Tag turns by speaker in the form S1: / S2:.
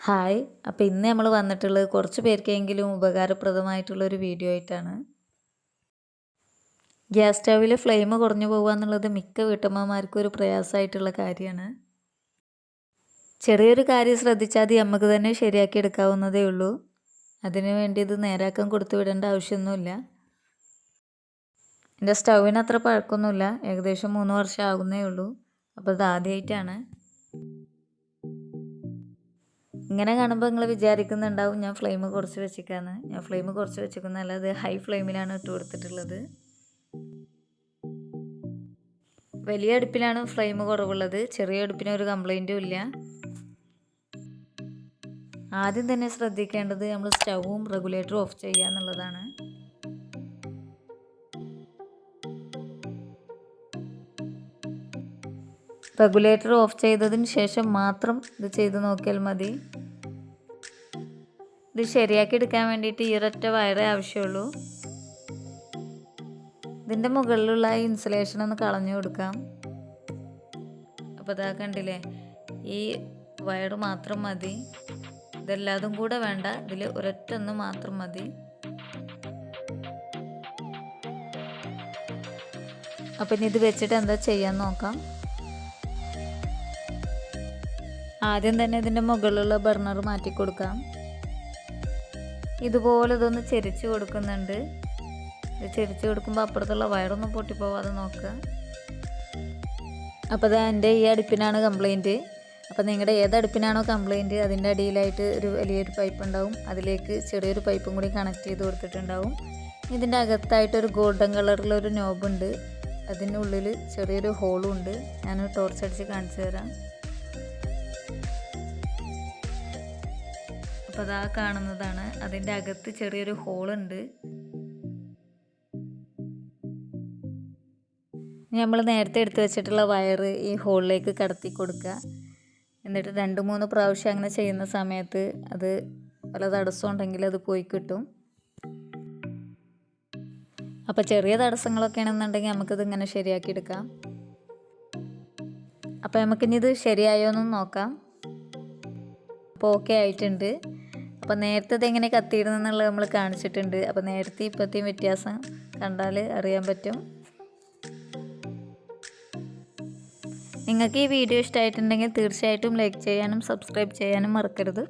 S1: Hi. അപ്പോൾ ഇന്ന് നമ്മൾ വന്നിട്ടുള്ളത് കുറച്ച് പേർക്കെങ്കിലും ഉപകാരപ്രദമായിട്ടുള്ളൊരു വീഡിയോ ആയിട്ടാണ്. ഗ്യാസ് സ്റ്റൗവിൽ ഫ്ലെയിം കുറഞ്ഞു പോകുക എന്നുള്ളത് മിക്ക വീട്ടമ്മമാർക്കും ഒരു പ്രയാസമായിട്ടുള്ള കാര്യമാണ്. ചെറിയൊരു കാര്യം ശ്രദ്ധിച്ചാൽ അത് നമുക്ക് തന്നെ ശരിയാക്കി എടുക്കാവുന്നതേ ഉള്ളൂ. അതിനു വേണ്ടി ഇത് നേരാക്കാൻ കൊടുത്തു വിടേണ്ട ആവശ്യമൊന്നുമില്ല. എൻ്റെ സ്റ്റൗവിന് അത്ര പഴക്കമൊന്നുമില്ല, ഏകദേശം 3 വർഷം ആകുന്നേ ഉള്ളൂ. അപ്പോൾ ഇത് ആദ്യമായിട്ടാണ്. ഇങ്ങനെ കാണുമ്പോൾ നിങ്ങൾ വിചാരിക്കുന്നുണ്ടാവും ഞാൻ ഫ്ലെയിം കുറച്ച് വെച്ചിക്കാന്ന്. ഞാൻ ഫ്ലെയിം കുറച്ച് വെച്ചിരിക്കുന്നല്ല, അത് ഹൈ ഫ്ലെയിമിലാണ് ഇട്ട് കൊടുത്തിട്ടുള്ളത്. വലിയ അടുപ്പിലാണ് ഫ്ലെയിം കുറവുള്ളത്, ചെറിയ അടുപ്പിന് ഒരു കംപ്ലൈൻറ്റും ഇല്ല. ആദ്യം തന്നെ ശ്രദ്ധിക്കേണ്ടത് നമ്മൾ സ്റ്റൗവും റെഗുലേറ്ററും ഓഫ് ചെയ്യുക എന്നുള്ളതാണ്. റെഗുലേറ്റർ ഓഫ് ചെയ്തതിന് ശേഷം മാത്രം ഇത് ചെയ്ത് നോക്കിയാൽ മതി. ഇത് ശരിയാക്കി എടുക്കാൻ വേണ്ടിയിട്ട് ഈ ഒരൊറ്റ വയറേ ആവശ്യമുള്ളൂ. ഇതിൻ്റെ മുകളിലുള്ള ഇൻസുലേഷൻ ഒന്ന് കളഞ്ഞു കൊടുക്കാം. അപ്പോൾ ഇതാ കണ്ടില്ലേ, ഈ വയർ മാത്രം മതി. ഇതെല്ലാതും കൂടെ വേണ്ട, ഇതിൽ ഒരൊറ്റ ഒന്ന് മാത്രം മതി. അപ്പം ഇനി ഇത് വെച്ചിട്ട് എന്താ ചെയ്യാൻ നോക്കാം. ആദ്യം തന്നെ ഇതിൻ്റെ മുകളിലുള്ള ബർണർ മാറ്റി കൊടുക്കാം. ഇതുപോലെ ഇതൊന്ന് ചെരിച്ച് കൊടുക്കുന്നുണ്ട്. ഇത് ചെരിച്ച് കൊടുക്കുമ്പോൾ അപ്പുറത്തുള്ള വയറൊന്നും പൊട്ടിപ്പോവാതെ നോക്കുക. അപ്പോൾ അത് എൻ്റെ ഈ അടുപ്പിനാണ് കംപ്ലൈൻറ്റ്. അപ്പോൾ നിങ്ങളുടെ ഏത് അടുപ്പിനാണോ കംപ്ലൈൻറ്റ് അതിൻ്റെ അടിയിലായിട്ട് ഒരു വലിയൊരു പൈപ്പ് ഉണ്ടാവും. അതിലേക്ക് ചെറിയൊരു പൈപ്പും കൂടി കണക്ട് ചെയ്ത് കൊടുത്തിട്ടുണ്ടാവും. ഇതിൻ്റെ അകത്തായിട്ടൊരു ഗോൾഡൻ കളറിലൊരു നോബുണ്ട്. അതിനുള്ളിൽ ചെറിയൊരു ഹോളും ഉണ്ട്. ഞാൻ ടോർച്ച് അടിച്ച് കാണിച്ചു തരാം. അപ്പോൾ അതാ കാണുന്നതാണ്, അതിൻ്റെ അകത്ത് ചെറിയൊരു ഹോളുണ്ട്. നമ്മൾ നേരത്തെ എടുത്തു വെച്ചിട്ടുള്ള വയറ് ഈ ഹോളിലേക്ക് കടത്തി കൊടുക്കുക. എന്നിട്ട് 2-3 പ്രാവശ്യം അങ്ങനെ ചെയ്യുന്ന സമയത്ത് അത് വല്ല തടസ്സം ഉണ്ടെങ്കിൽ അത് പോയി കിട്ടും. അപ്പോൾ ചെറിയ തടസ്സങ്ങളൊക്കെ ആണെന്നുണ്ടെങ്കിൽ നമുക്കിത് ഇങ്ങനെ ശരിയാക്കി എടുക്കാം. അപ്പോൾ നമുക്കിനി ഇത് ശരിയായോ എന്നും നോക്കാം. അപ്പോൾ ഓക്കെ ആയിട്ടുണ്ട്. അപ്പോൾ നേരത്തെ ഇതെങ്ങനെ കത്തിയിടുന്നുള്ളത് നമ്മൾ കാണിച്ചിട്ടുണ്ട്. അപ്പോൾ നേരത്തെ ഇപ്പോഴത്തെയും വ്യത്യാസം കണ്ടാൽ അറിയാൻ പറ്റും. നിങ്ങൾക്ക് ഈ വീഡിയോ ഇഷ്ടമായിട്ടുണ്ടെങ്കിൽ തീർച്ചയായിട്ടും ലൈക്ക് ചെയ്യാനും സബ്സ്ക്രൈബ് ചെയ്യാനും മറക്കരുത്.